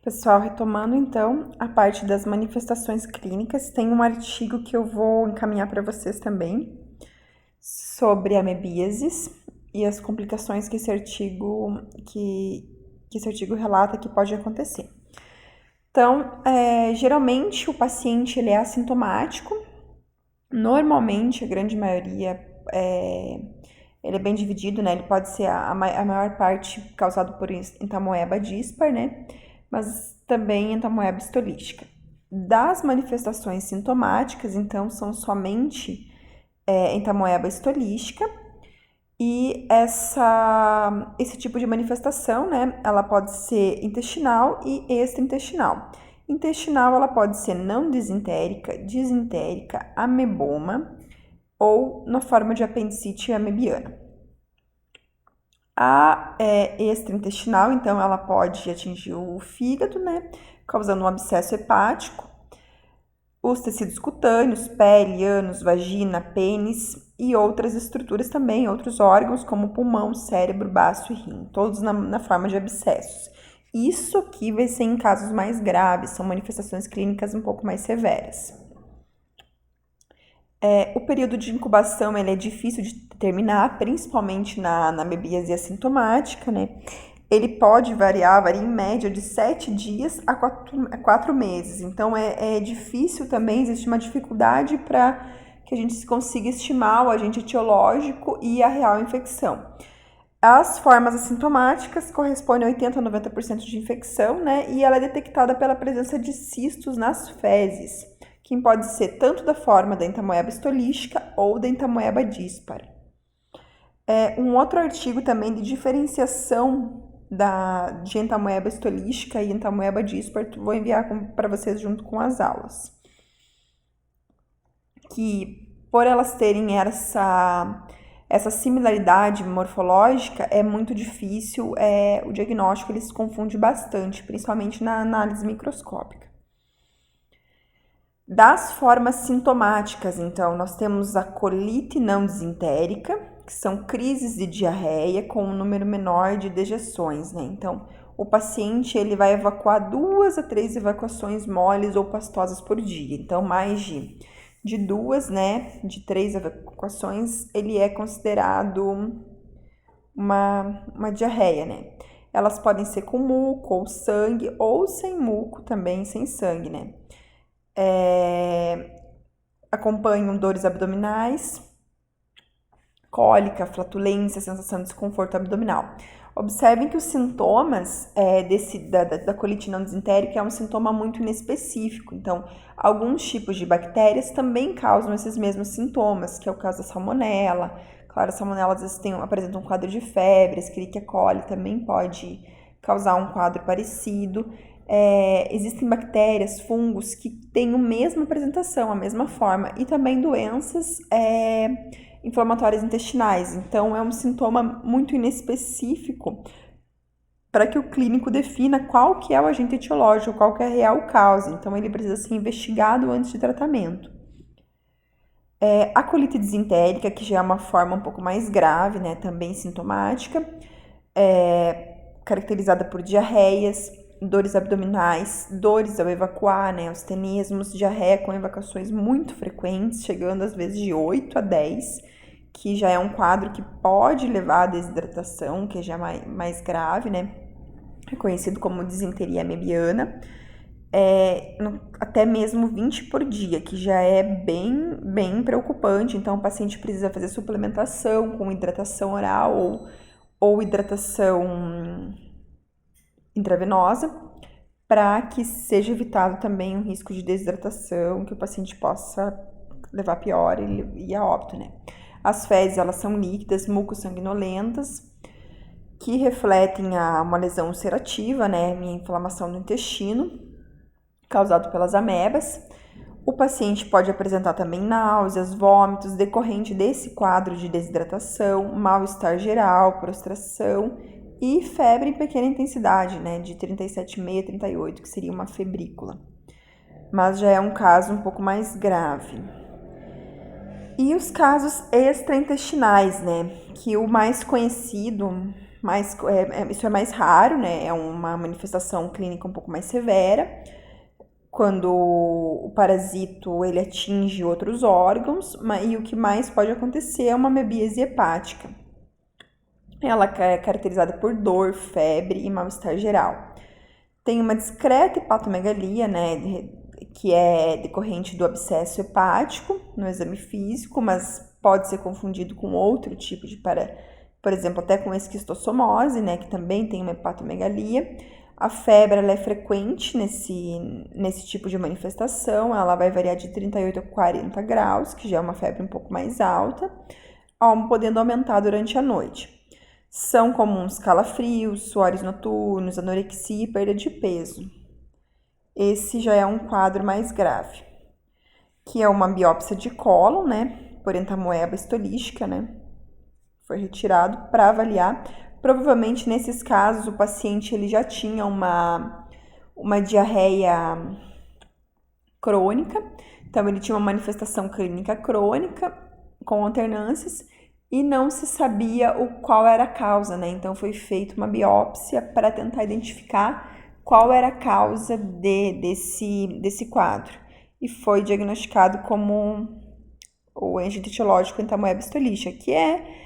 Pessoal, retomando então a parte das manifestações clínicas, tem um artigo que eu vou encaminhar para vocês também sobre amebíases e as complicações que esse artigo relata que pode acontecer. Então, geralmente o paciente ele é assintomático, normalmente a grande maioria ele é bem dividido, né? Ele pode ser a maior parte causado por entamoeba dispar, né? Mas também entamoeba histolística. Das manifestações sintomáticas, então, são somente entamoeba histolística e esse tipo de manifestação, né? Ela pode ser intestinal e extraintestinal. Intestinal, ela pode ser não disentérica, disentérica, ameboma ou na forma de apendicite amebiana. A extraintestinal, então, ela pode atingir o fígado, né, causando um abscesso hepático, os tecidos cutâneos, pele, ânus, vagina, pênis e outras estruturas também, outros órgãos como pulmão, cérebro, baço e rim, todos na forma de abscessos. Isso aqui vai ser em casos mais graves, são manifestações clínicas um pouco mais severas. O período de incubação ele é difícil de determinar, principalmente na amebíase assintomática, né? Ele pode varia em média de 7 dias a 4 meses. Então, é difícil também, existe uma dificuldade para que a gente consiga estimar o agente etiológico e a real infecção. As formas assintomáticas correspondem a 80 a 90% de infecção, né? E ela é detectada pela presença de cistos nas fezes, que pode ser tanto da forma da entamoeba histolística ou da entamoeba dispar. Um outro artigo também de diferenciação de entamoeba histolística e entamoeba dispar, vou enviar para vocês junto com as aulas. Que por elas terem essa similaridade morfológica, é muito difícil, o diagnóstico ele se confunde bastante, principalmente na análise microscópica. Das formas sintomáticas, então, nós temos a colite não disentérica, que são crises de diarreia com um número menor de dejeções, né? Então, o paciente ele vai evacuar 2 a 3 evacuações moles ou pastosas por dia. Então, mais de 2, né, de 3 evacuações, ele é considerado uma diarreia, né? Elas podem ser com muco ou sangue, ou sem muco também, sem sangue, né? Acompanham dores abdominais, cólica, flatulência, sensação de desconforto abdominal. Observem que os sintomas da colite não disentérica é um sintoma muito inespecífico. Então, alguns tipos de bactérias também causam esses mesmos sintomas, que é o caso da salmonela. Claro, a salmonela às vezes apresenta um quadro de febre, a Escherichia coli também pode causar um quadro parecido. Existem bactérias, fungos que têm a mesma apresentação, a mesma forma, e também doenças inflamatórias intestinais. Então, é um sintoma muito inespecífico para que o clínico defina qual que é o agente etiológico, qual que é a real causa. Então, ele precisa ser investigado antes de tratamento. A colite disentérica, que já é uma forma um pouco mais grave, né, também sintomática, caracterizada por diarreias, dores abdominais, dores ao evacuar, né, os tenesmos, diarreia com evacuações muito frequentes, chegando às vezes de 8 a 10, que já é um quadro que pode levar à desidratação, que já é mais grave, né, é conhecido como disenteria amebiana, até mesmo 20 por dia, que já é bem preocupante. Então, o paciente precisa fazer suplementação com hidratação oral ou hidratação intravenosa, para que seja evitado também o risco de desidratação, que o paciente possa levar pior e a óbito, né? As fezes, elas são líquidas, mucossanguinolentas, que refletem uma lesão ulcerativa, né? Inflamação do intestino, causado pelas amebas. O paciente pode apresentar também náuseas, vômitos, decorrente desse quadro de desidratação, mal-estar geral, prostração e febre em pequena intensidade, né, de 37,5 a 38, que seria uma febrícula. Mas já é um caso um pouco mais grave. E os casos extraintestinais, né, que o mais conhecido isso é mais raro, né? É uma manifestação clínica um pouco mais severa, quando o parasito ele atinge outros órgãos, e o que mais pode acontecer é uma amebíase hepática. Ela é caracterizada por dor, febre e mal-estar geral. Tem uma discreta hepatomegalia, né, que é decorrente do abscesso hepático no exame físico, mas pode ser confundido com outro tipo de por exemplo, até com esquistossomose, né, que também tem uma hepatomegalia. A febre ela é frequente nesse tipo de manifestação, ela vai variar de 38 a 40 graus, que já é uma febre um pouco mais alta, podendo aumentar durante a noite. São comuns calafrios, suores noturnos, anorexia e perda de peso. Esse já é um quadro mais grave, que é uma biópsia de cólon, né, por entamoeba histolística, né, foi retirado para avaliar. Provavelmente nesses casos o paciente ele já tinha uma diarreia crônica, então ele tinha uma manifestação clínica crônica com alternâncias e não se sabia qual era a causa, né? Então foi feita uma biópsia para tentar identificar qual era a causa desse quadro e foi diagnosticado como o agente etiológico entamoeba histolística, que é,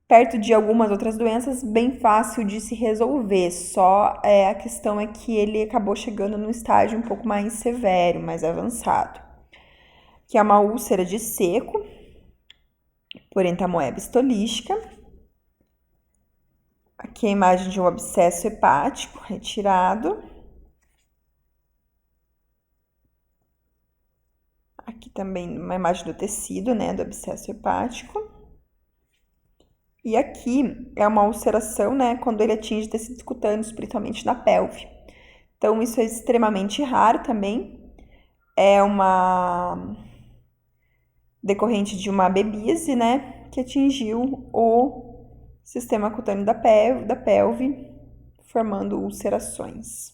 perto de algumas outras doenças, bem fácil de se resolver, só a questão é que ele acabou chegando num estágio um pouco mais severo, mais avançado, que é uma úlcera de seco por entamoeba histolística. Aqui é a imagem de um abscesso hepático retirado. Aqui também uma imagem do tecido, né, do abscesso hepático. E aqui é uma ulceração, né, quando ele atinge tecidos cutâneos, principalmente na pelve. Então, isso é extremamente raro também. É uma decorrente de uma abebise, né, que atingiu o sistema cutâneo da pelve, formando ulcerações.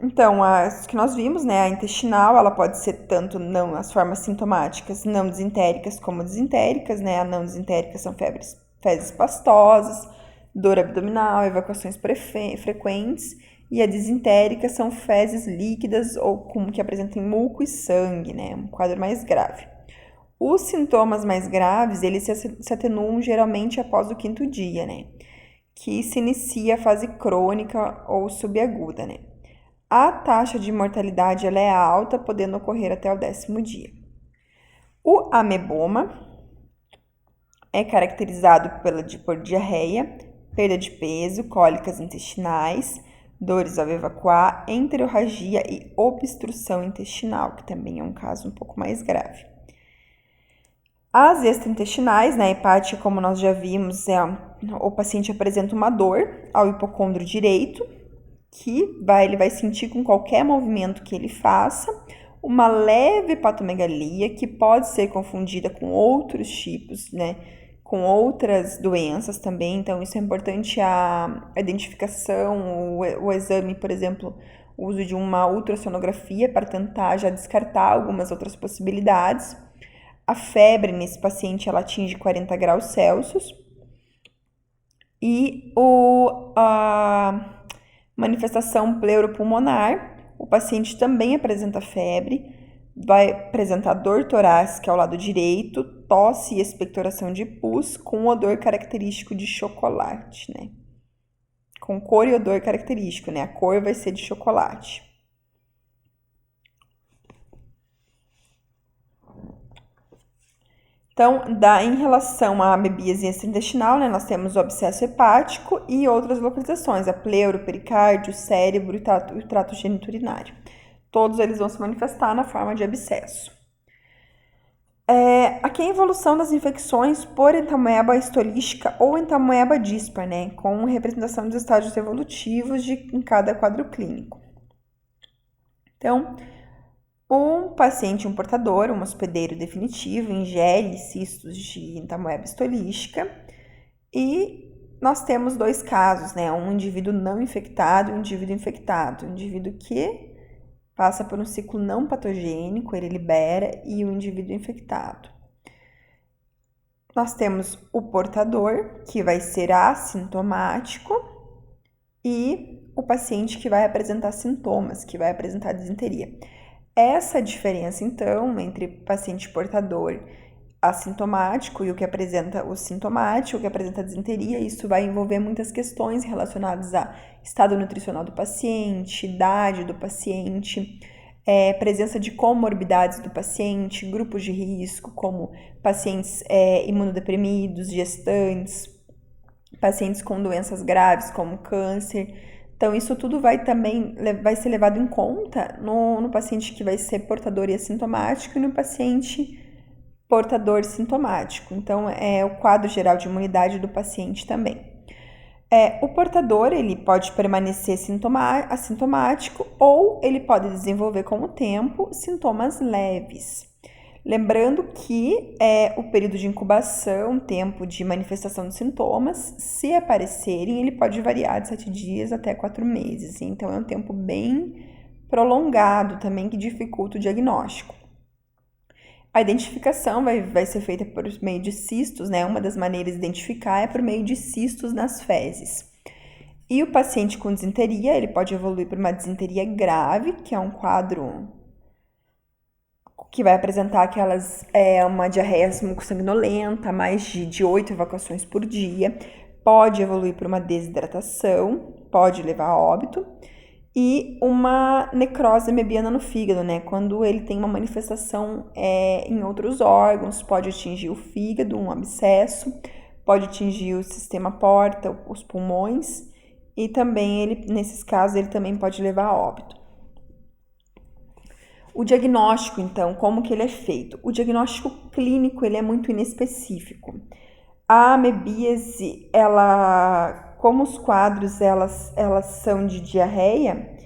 Então, as que nós vimos, né, a intestinal, ela pode ser tanto não as formas sintomáticas não desentéricas como desentéricas, né? A não desentérica são fezes pastosas, dor abdominal, evacuações frequentes, e a desentérica são fezes líquidas ou que apresentam muco e sangue, né? Um quadro mais grave. Os sintomas mais graves, eles se atenuam geralmente após o 5º dia, né? Que se inicia a fase crônica ou subaguda, né? A taxa de mortalidade ela é alta, podendo ocorrer até o 10º dia. O ameboma é caracterizado por diarreia, perda de peso, cólicas intestinais, dores ao evacuar, enterorragia e obstrução intestinal, que também é um caso um pouco mais grave. As extraintestinais, né, hepática, como nós já vimos, o paciente apresenta uma dor ao hipocôndrio direito, que ele vai sentir com qualquer movimento que ele faça, uma leve hepatomegalia, que pode ser confundida com outros tipos, né, com outras doenças também, então isso é importante a identificação, o exame, por exemplo, o uso de uma ultrassonografia para tentar já descartar algumas outras possibilidades. A febre nesse paciente ela atinge 40 graus Celsius e a manifestação pleuropulmonar, o paciente também apresenta febre, vai apresentar dor torácica ao lado direito, tosse e expectoração de pus com odor característico de chocolate, né? Com cor e odor característico, né? A cor vai ser de chocolate. Então, em relação à amebíase extraintestinal, né, nós temos o abscesso hepático e outras localizações, a pleuro, pericárdio, cérebro e o trato geniturinário. Todos eles vão se manifestar na forma de abscesso. Aqui é a evolução das infecções por entamoeba histolística ou entamoeba dispar, né, com representação dos estágios evolutivos em cada quadro clínico. Então, um paciente, um portador, um hospedeiro definitivo, ingere cistos de entamoeba histolística e nós temos 2 casos, né? Um indivíduo não infectado e um indivíduo infectado. Um indivíduo que passa por um ciclo não patogênico, ele libera, e o indivíduo infectado. nós temos o portador, que vai ser assintomático, e o paciente que vai apresentar sintomas, que vai apresentar disenteria. Essa diferença, então, entre paciente portador assintomático e o que apresenta o sintomático, o que apresenta disenteria, isso vai envolver muitas questões relacionadas a estado nutricional do paciente, idade do paciente, presença de comorbidades do paciente, grupos de risco, como pacientes imunodeprimidos, gestantes, pacientes com doenças graves, como câncer. Então, isso tudo vai ser levado em conta no paciente que vai ser portador e assintomático e no paciente portador sintomático. Então, é o quadro geral de imunidade do paciente também. O portador, ele pode permanecer assintomático ou ele pode desenvolver com o tempo sintomas leves. Lembrando que o período de incubação, tempo de manifestação dos sintomas, se aparecerem, ele pode variar de 7 dias até 4 meses. Então, é um tempo bem prolongado também que dificulta o diagnóstico. A identificação vai ser feita por meio de cistos, né? Uma das maneiras de identificar é por meio de cistos nas fezes. E o paciente com disenteria, ele pode evoluir para uma disenteria grave, que é um quadro que vai apresentar uma diarreia mucossanguinolenta, mais de 8 evacuações por dia, pode evoluir para uma desidratação, pode levar a óbito, e uma necrose mebiana no fígado, né? Quando ele tem uma manifestação em outros órgãos, pode atingir o fígado, um abscesso, pode atingir o sistema porta, os pulmões, e também nesses casos, ele também pode levar a óbito. O diagnóstico, então, como que ele é feito? O diagnóstico clínico, ele é muito inespecífico. A amebíase, como os quadros elas são de diarreia,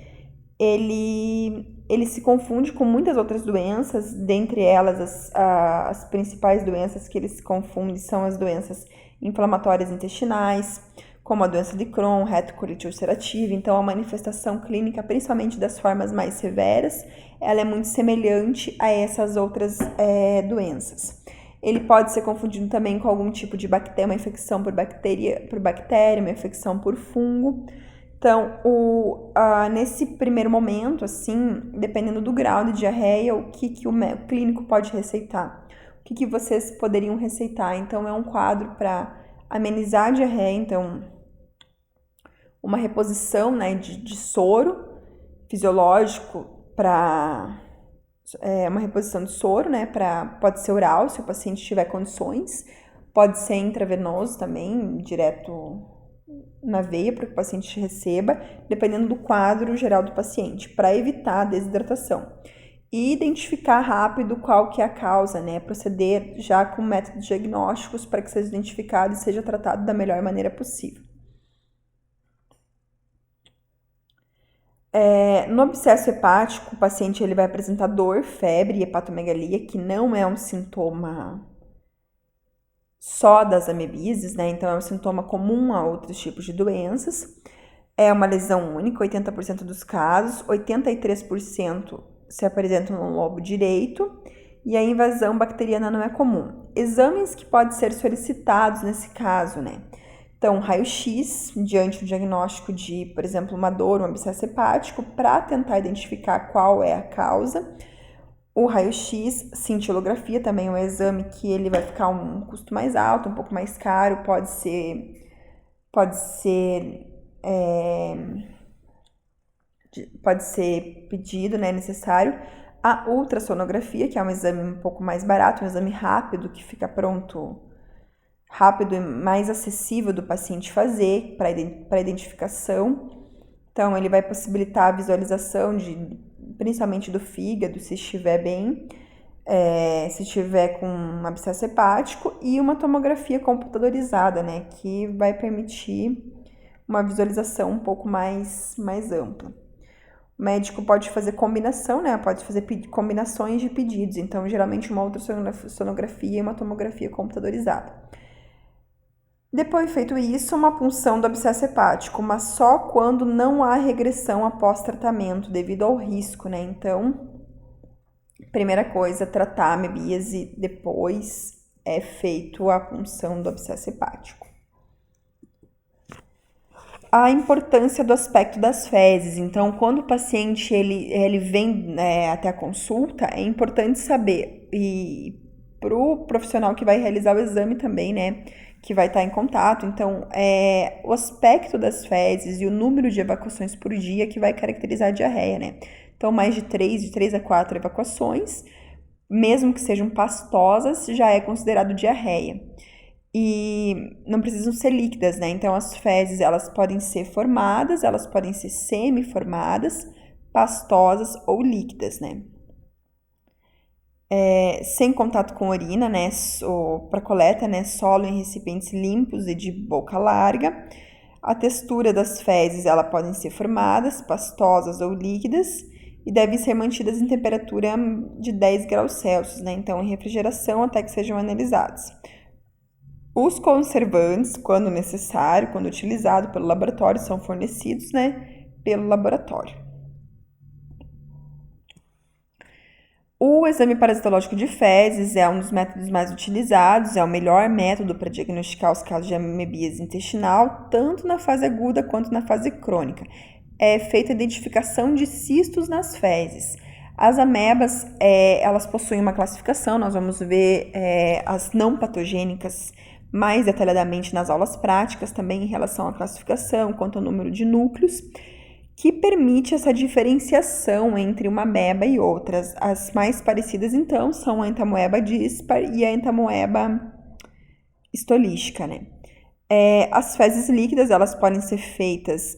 ele se confunde com muitas outras doenças, dentre elas as principais doenças que ele se confunde são as doenças inflamatórias intestinais, como a doença de Crohn, retocolite ulcerativa. Então, a manifestação clínica, principalmente das formas mais severas, ela é muito semelhante a essas outras doenças. Ele pode ser confundido também com algum tipo de bactéria, uma infecção por bactéria, uma infecção por fungo. Então, nesse primeiro momento, assim, dependendo do grau de diarreia, o que o clínico pode receitar? O que vocês poderiam receitar? Então, é um quadro para amenizar a diarreia, então, uma reposição, né, de soro fisiológico para uma reposição de soro, né? Pode ser oral, se o paciente tiver condições, pode ser intravenoso também, direto na veia, para que o paciente receba, dependendo do quadro geral do paciente, para evitar a desidratação. E identificar rápido qual que é a causa, né? Proceder já com métodos diagnósticos para que seja identificado e seja tratado da melhor maneira possível. No abscesso hepático, o paciente ele vai apresentar dor, febre e hepatomegalia, que não é um sintoma só das amebíases, né? Então, é um sintoma comum a outros tipos de doenças. É uma lesão única, 80% dos casos, 83% se apresentam no lobo direito, e a invasão bacteriana não é comum. Exames que podem ser solicitados nesse caso, né? Então, raio-x, diante do diagnóstico de, por exemplo, uma dor, um abscesso hepático, para tentar identificar qual é a causa. O raio-x, cintilografia, também é um exame que ele vai ficar um custo mais alto, um pouco mais caro, pode ser pedido, né, necessário. A ultrassonografia, que é um exame um pouco mais barato, um exame rápido, que fica pronto rápido e mais acessível do paciente fazer para identificação. Então, ele vai possibilitar a visualização principalmente do fígado, se estiver bem, se estiver com um abscesso hepático, e uma tomografia computadorizada, né, que vai permitir uma visualização um pouco mais ampla. O médico pode fazer combinação, né, pode fazer combinações de pedidos, então, geralmente uma ultrassonografia e uma tomografia computadorizada. Depois feito isso, uma punção do abscesso hepático, mas só quando não há regressão após tratamento, devido ao risco, né? Então, primeira coisa, tratar a amebíase depois é feito a punção do abscesso hepático. A importância do aspecto das fezes. Então, quando o paciente ele vem até a consulta, é importante saber, e para o profissional que vai realizar o exame também, né, que vai estar em contato, então, o aspecto das fezes e o número de evacuações por dia que vai caracterizar a diarreia, né. Então, mais de 3 a 4 evacuações, mesmo que sejam pastosas, já é considerado diarreia. E não precisam ser líquidas, né? Então, as fezes, elas podem ser formadas, elas podem ser semi-formadas, pastosas ou líquidas, né? Sem contato com urina, né? Para coleta, né? Solo em recipientes limpos e de boca larga. A textura das fezes, elas podem ser formadas, pastosas ou líquidas e devem ser mantidas em temperatura de 10 graus Celsius, né? Então, em refrigeração até que sejam analisados. Os conservantes, quando necessário, quando utilizado pelo laboratório, são fornecidos, né, pelo laboratório. O exame parasitológico de fezes é um dos métodos mais utilizados, é o melhor método para diagnosticar os casos de amebíase intestinal, tanto na fase aguda quanto na fase crônica. É feita a identificação de cistos nas fezes. As amebas, elas possuem uma classificação, nós vamos ver as não patogênicas mais detalhadamente nas aulas práticas, também em relação à classificação, quanto ao número de núcleos, que permite essa diferenciação entre uma ameba e outras. As mais parecidas, então, são a entamoeba dispar e a entamoeba histolística, né? As fezes líquidas, elas podem ser feitas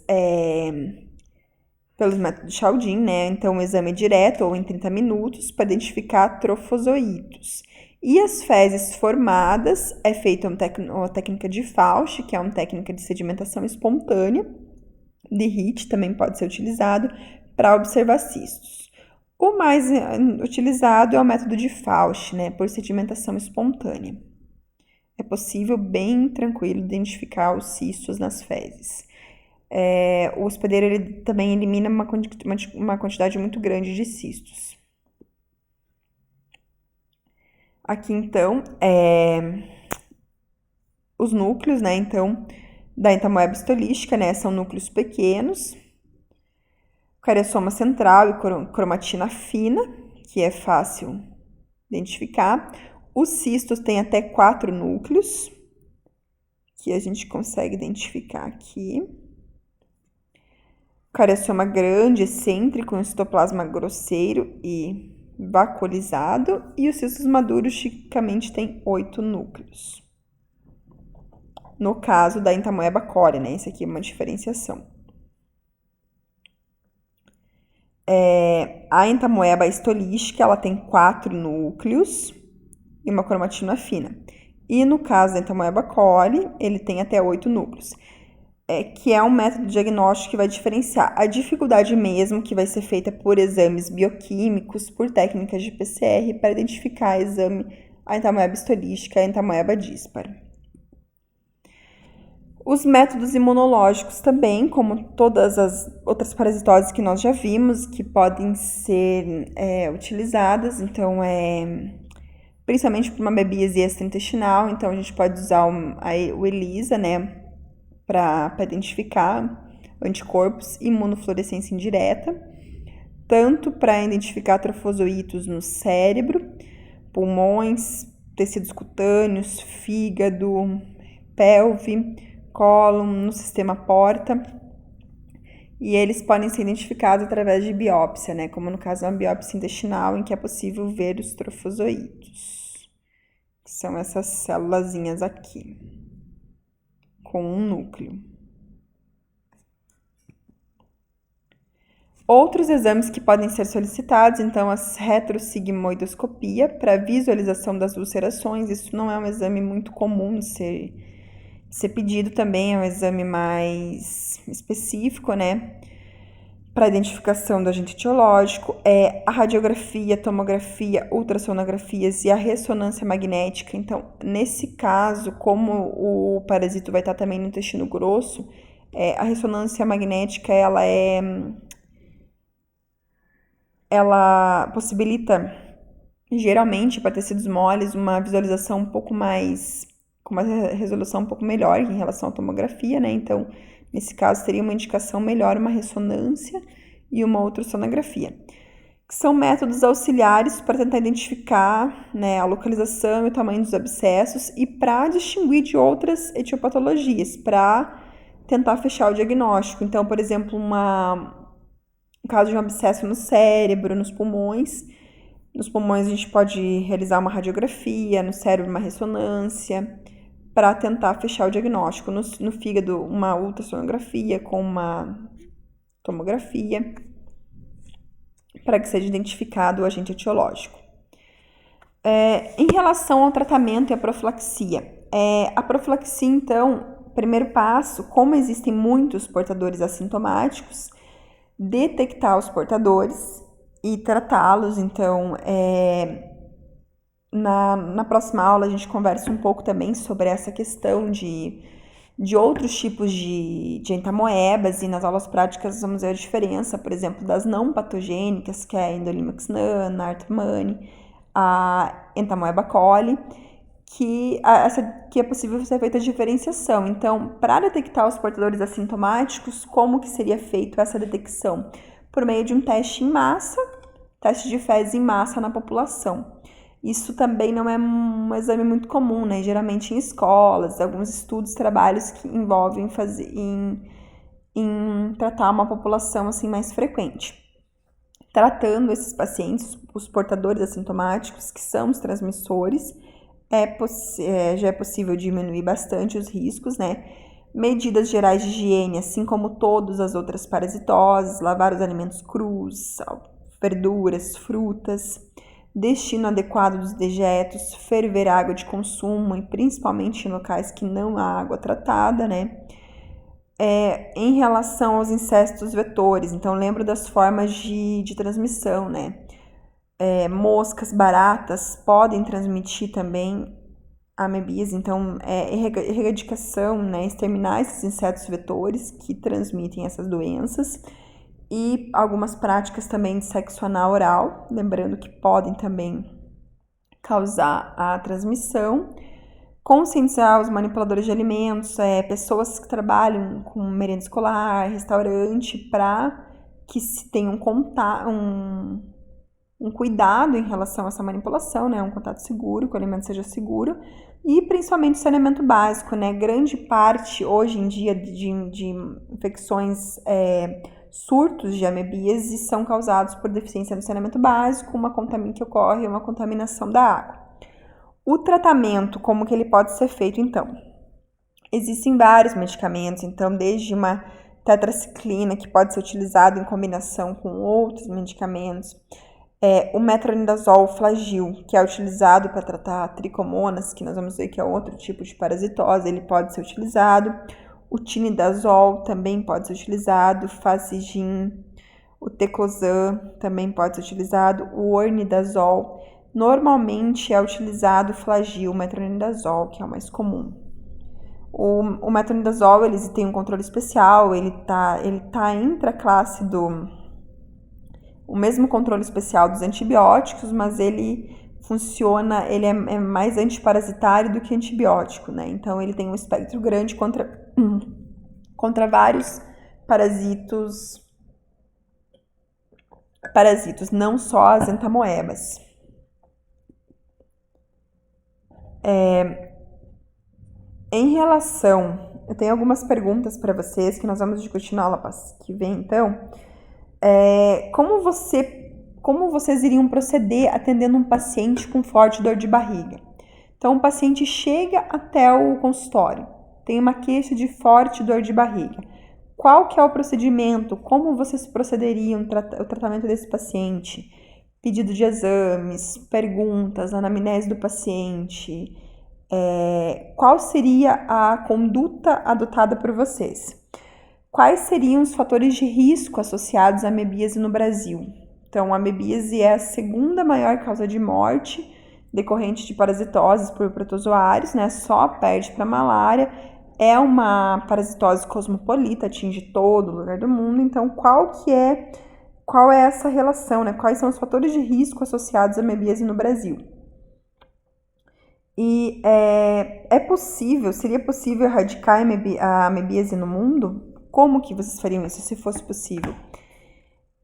pelos métodos de Chaldin, né? Então, o exame é direto ou em 30 minutos para identificar trofozoítos. E as fezes formadas é feita uma técnica de Fauch, que é uma técnica de sedimentação espontânea. De HIT também pode ser utilizado para observar cistos. O mais utilizado é o método de Fauch, né? Por sedimentação espontânea. É possível, bem tranquilo, identificar os cistos nas fezes. O hospedeiro ele também elimina uma quantidade muito grande de cistos. Aqui, então, os núcleos, né? Então, da entamoeba histolística, né? São núcleos pequenos, cariocoma central e cromatina fina, que é fácil identificar. Os cistos têm até 4 núcleos, que a gente consegue identificar aqui. Cariocoma grande, excêntrico, um citoplasma grosseiro e vacuolizado, e os cistos maduros tipicamente têm 8 núcleos. No caso da entamoeba cori, né? Esse aqui é uma diferenciação. A entamoeba histolística, ela tem 4 núcleos e uma cromatina fina. E no caso da entamoeba cori, ele tem até 8 núcleos. Que é um método diagnóstico que vai diferenciar a dificuldade mesmo, que vai ser feita por exames bioquímicos, por técnicas de PCR, para identificar a entamoeba histolística e a entamoeba dispar. Os métodos imunológicos também, como todas as outras parasitoses que nós já vimos, que podem ser utilizadas, então, principalmente para uma amebíase extraintestinal, então a gente pode usar o ELISA, né, para identificar anticorpos, imunofluorescência indireta, tanto para identificar trofozoítos no cérebro, pulmões, tecidos cutâneos, fígado, pelve, cólon, no sistema porta, e eles podem ser identificados através de biópsia, né, como no caso de uma biópsia intestinal, em que é possível ver os trofozoítos, que são essas célulazinhas aqui, com um núcleo. Outros exames que podem ser solicitados, então, a retrosigmoidoscopia para visualização das ulcerações. Isso não é um exame muito comum de ser pedido também, é um exame mais específico, né, para identificação do agente etiológico. A radiografia, tomografia, ultrassonografias e a ressonância magnética. Então, nesse caso, como o parasito vai estar também no intestino grosso, a ressonância magnética, ela possibilita geralmente para tecidos moles, uma visualização um pouco mais, com uma resolução um pouco melhor em relação à tomografia, né? Então, nesse caso, teria uma indicação melhor, uma ressonância e uma ultrassonografia, que são métodos auxiliares para tentar identificar, né, a localização e o tamanho dos abscessos e para distinguir de outras etiopatologias, para tentar fechar o diagnóstico. Então, por exemplo, um caso de um abscesso no cérebro, nos pulmões. Nos pulmões a gente pode realizar uma radiografia, no cérebro uma ressonância, para tentar fechar o diagnóstico. No fígado, uma ultrassonografia com uma tomografia, para que seja identificado o agente etiológico. Em relação ao tratamento e à profilaxia. A profilaxia, então, primeiro passo, como existem muitos portadores assintomáticos, detectar os portadores e tratá-los. Então, na próxima aula a gente conversa um pouco também sobre essa questão de outros tipos de entamoebas, e nas aulas práticas vamos ver a diferença, por exemplo, das não patogênicas, que é a Endolimax nana, a Artmani, a entamoeba coli, que é possível ser feita a diferenciação. Então, para detectar os portadores assintomáticos, como que seria feita essa detecção? Por meio de um teste em massa, teste de fezes em massa na população. Isso também não é um exame muito comum, né? Geralmente em escolas, alguns estudos, trabalhos que envolvem em tratar uma população assim mais frequente. Tratando esses pacientes, os portadores assintomáticos, que são os transmissores, já é possível diminuir bastante os riscos, né? Medidas gerais de higiene, assim como todas as outras parasitoses, lavar os alimentos crus, verduras, frutas, destino adequado dos dejetos, ferver água de consumo, e principalmente em locais que não há água tratada, né? Em relação aos incestos vetores, então lembro das formas de transmissão, né? Moscas, baratas podem transmitir também amebias, então erradicação, né? Exterminar esses insetos vetores que transmitem essas doenças. E algumas práticas também de sexo anal oral, lembrando que podem também causar a transmissão. Conscientizar os manipuladores de alimentos, pessoas que trabalham com merenda escolar, restaurante, para que se tenha um cuidado em relação a essa manipulação, né? Um contato seguro, que o alimento seja seguro. E principalmente o saneamento básico, né? Grande parte, hoje em dia, de infecções, surtos de amebíase são causados por deficiência no saneamento básico, que ocorre uma contaminação da água. O tratamento, como que ele pode ser feito, então? Existem vários medicamentos, então desde uma tetraciclina, que pode ser utilizado em combinação com outros medicamentos, o metronidazol flagyl, que é utilizado para tratar tricomonas, que nós vamos ver que é outro tipo de parasitose, ele pode ser utilizado. O tinidazol também pode ser utilizado, Fastigin, o teclosan também pode ser utilizado, o ornidazol. Normalmente é utilizado o flagyl, o metronidazol, que é o mais comum. O metronidazol, ele tem um controle especial, ele tá entre a classe o mesmo controle especial dos antibióticos, mas ele funciona, ele é mais antiparasitário do que antibiótico, né? Então ele tem um espectro grande contra vários parasitos, não só as entamoebas. Em relação, eu tenho algumas perguntas para vocês que nós vamos discutir na aula que vem, então. Como vocês iriam proceder atendendo um paciente com forte dor de barriga? Então, o paciente chega até o consultório, tem uma queixa de forte dor de barriga. Qual que é o procedimento? Como vocês procederiam o tratamento desse paciente? Pedido de exames, perguntas, anamnese do paciente. Qual seria a conduta adotada por vocês? Quais seriam os fatores de risco associados à amebíase no Brasil? Então, a amebíase é a segunda maior causa de morte decorrente de parasitoses por protozoários, né? Só perde para a malária. É uma parasitose cosmopolita, atinge todo lugar do mundo. Então, qual que é qual é essa relação, né? Quais são os fatores de risco associados à amebíase no Brasil? E seria possível erradicar a amebíase no mundo? Como que vocês fariam isso, se fosse possível?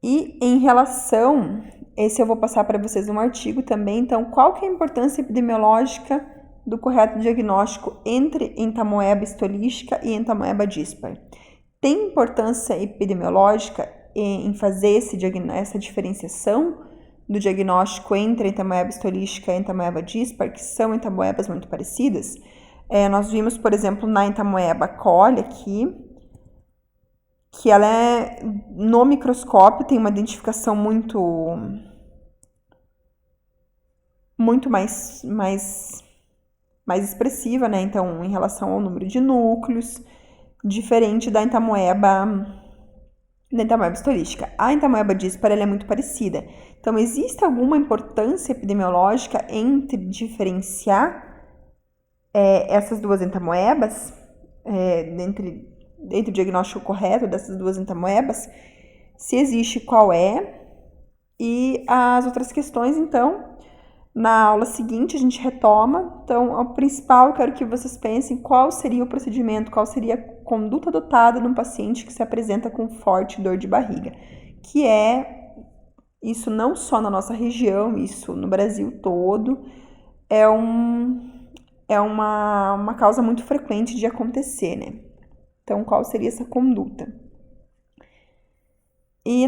E em relação, esse eu vou passar para vocês um artigo também, então, qual que é a importância epidemiológica do correto diagnóstico entre entamoeba histolística e entamoeba dispar? Tem importância epidemiológica em fazer essa diferenciação do diagnóstico entre entamoeba histolística e entamoeba dispar, que são entamoebas muito parecidas? Nós vimos, por exemplo, na entamoeba coli aqui, que ela no microscópio tem uma identificação muito mais expressiva, né? Então, em relação ao número de núcleos, diferente da entamoeba histolística. A entamoeba dispar ela é muito parecida. Então, existe alguma importância epidemiológica entre diferenciar essas duas entamoebas, entre o diagnóstico correto dessas duas entamoebas? Se existe, qual é? E as outras questões, então, na aula seguinte a gente retoma. Então, o principal, eu quero que vocês pensem qual seria o procedimento, qual seria a conduta adotada num paciente que se apresenta com forte dor de barriga, que isso não só na nossa região, isso no Brasil todo, é uma causa muito frequente de acontecer, né? Então, qual seria essa conduta? E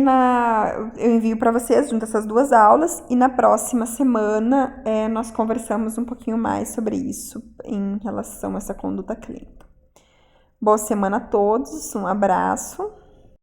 eu envio para vocês junto essas duas aulas, e na próxima semana nós conversamos um pouquinho mais sobre isso em relação a essa conduta clínica. Boa semana a todos, um abraço.